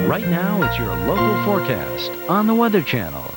Right now, it's your local forecast on the Weather Channel.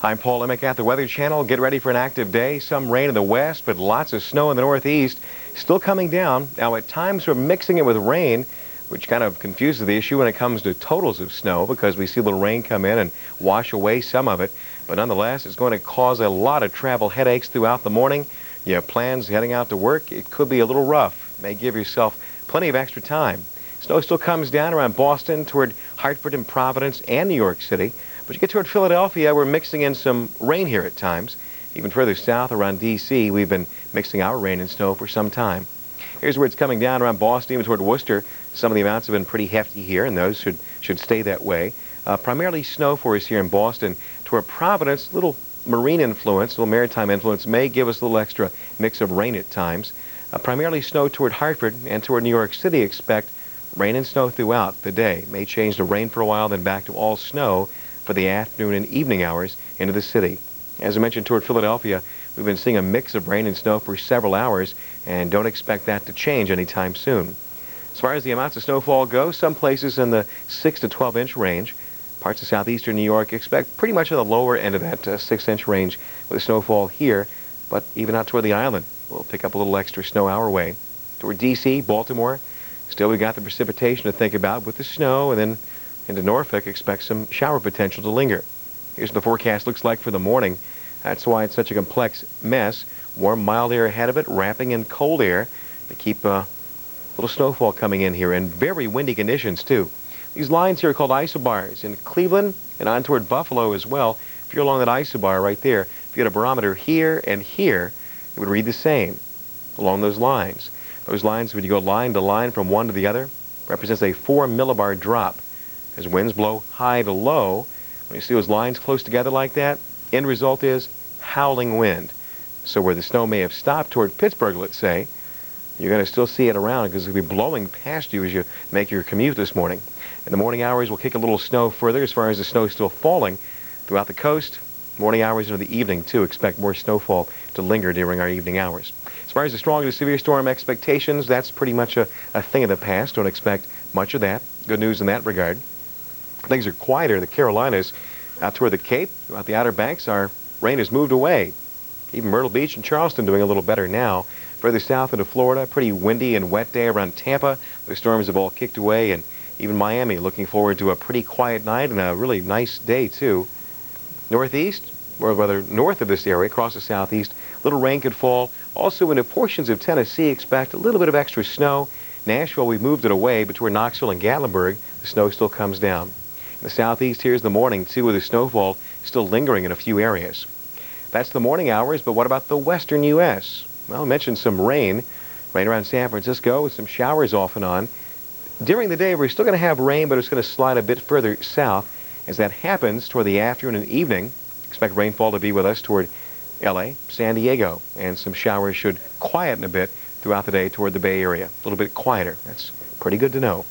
I'm Paul Emick at the Weather Channel. Get ready for an active day. Some rain in the west, but lots of snow in the northeast. Still coming down. Now, at times we're mixing it with rain, which kind of confuses the issue when it comes to totals of snow because we see a little rain come in and wash away some of it. But nonetheless, it's going to cause a lot of travel headaches throughout the morning. You have plans heading out to work. It could be a little rough. May give yourself plenty of extra time. Snow still comes down around Boston, toward Hartford and Providence and New York City. But you get toward Philadelphia, we're mixing in some rain here at times. Even further south around D.C., we've been mixing our rain and snow for some time. Here's where it's coming down around Boston, even toward Worcester. Some of the amounts have been pretty hefty here, and those should stay that way. Primarily snow for us here in Boston. Toward Providence, little marine influence, little maritime influence may give us a little extra mix of rain at times. Primarily snow toward Hartford and toward New York City. Expect rain and snow throughout the day. May change to rain for a while, then back to all snow for the afternoon and evening hours into the city. As I mentioned, toward Philadelphia, we've been seeing a mix of rain and snow for several hours and don't expect that to change anytime soon. As far as the amounts of snowfall go, some places in the 6 to 12 inch range. Parts of southeastern New York expect pretty much on the lower end of that 6-inch range with snowfall here, but even out toward the island, we'll pick up a little extra snow our way. Toward D.C., Baltimore, still we got the precipitation to think about with the snow, and then into Norfolk, expect some shower potential to linger. Here's what the forecast looks like for the morning. That's why it's such a complex mess. Warm, mild air ahead of it, wrapping in cold air to keep a little snowfall coming in here, and very windy conditions, too. These lines here are called isobars in Cleveland and on toward Buffalo as well. If you're along that isobar right there, if you had a barometer here and here, it would read the same along those lines. Those lines, when you go line to line from one to the other, represents a 4 millibar drop. As winds blow high to low, when you see those lines close together like that, end result is howling wind. So where the snow may have stopped toward Pittsburgh, let's say, you're going to still see it around because it'll be blowing past you as you make your commute this morning. In the morning hours, we'll kick a little snow further as far as the snow is still falling throughout the coast. Morning hours into the evening, too, expect more snowfall to linger during our evening hours. As far as the strong to severe storm expectations, that's pretty much a thing of the past. Don't expect much of that. Good news in that regard. Things are quieter in the Carolinas. Out toward the Cape, throughout the Outer Banks, our rain has moved away. Even Myrtle Beach and Charleston doing a little better now. Further south into Florida, pretty windy and wet day around Tampa. The storms have all kicked away, and even Miami looking forward to a pretty quiet night and a really nice day, too. Northeast, or rather north of this area, across the southeast. Little rain could fall. Also into portions of Tennessee, expect a little bit of extra snow. Nashville, we've moved it away between Knoxville and Gatlinburg. The snow still comes down. In the southeast, here's the morning, too, with the snowfall still lingering in a few areas. That's the morning hours, but what about the western U.S.? Well, I mentioned some rain around San Francisco with some showers off and on. During the day, we're still going to have rain, but it's going to slide a bit further south. As that happens toward the afternoon and evening, expect rainfall to be with us toward L.A., San Diego, and some showers should quieten a bit throughout the day toward the Bay Area. A little bit quieter. That's pretty good to know.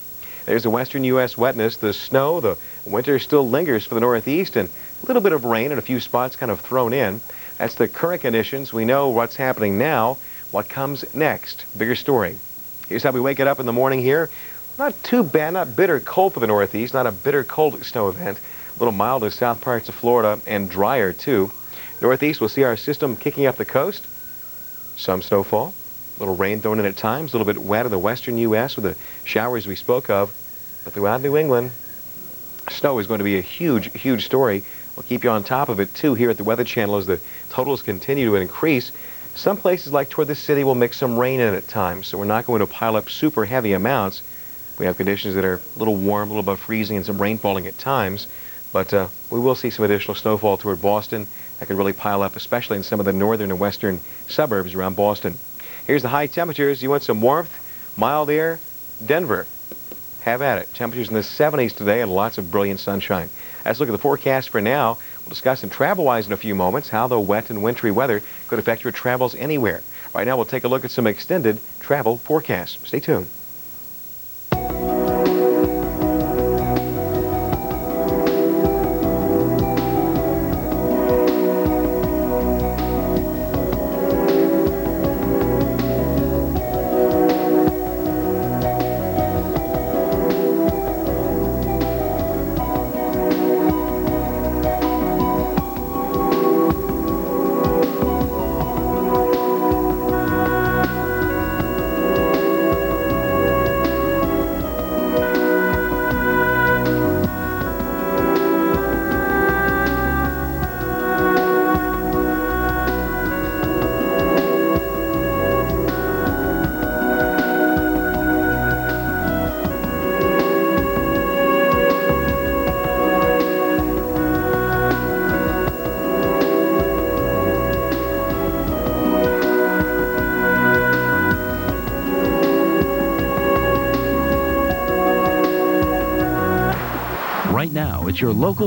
There's the western U.S. wetness. The snow, the winter still lingers for the northeast, and a little bit of rain in a few spots kind of thrown in. That's the current conditions. We know what's happening now. What comes next? Bigger story. Here's how we wake it up in the morning here. Not too bad, not bitter cold for the northeast, not a bitter cold snow event. A little mild in south parts of Florida and drier too. Northeast, we'll see our system kicking up the coast. Some snowfall, a little rain thrown in at times, a little bit wet in the western U.S. with the showers we spoke of. But throughout New England, snow is going to be a huge, huge story. We'll keep you on top of it too here at the Weather Channel as the totals continue to increase. Some places like toward the city will mix some rain in at times, so we're not going to pile up super heavy amounts. We have conditions that are a little warm, a little above freezing, and some rain falling at times. But we will see some additional snowfall toward Boston. That could really pile up, especially in some of the northern and western suburbs around Boston. Here's the high temperatures. You want some warmth, mild air? Denver. Have at it. Temperatures in the 70s today and lots of brilliant sunshine. Let's look at the forecast for now. We'll discuss some travel-wise in a few moments, how the wet and wintry weather could affect your travels anywhere. Right now, we'll take a look at some extended travel forecasts. Stay tuned. Right now, it's your local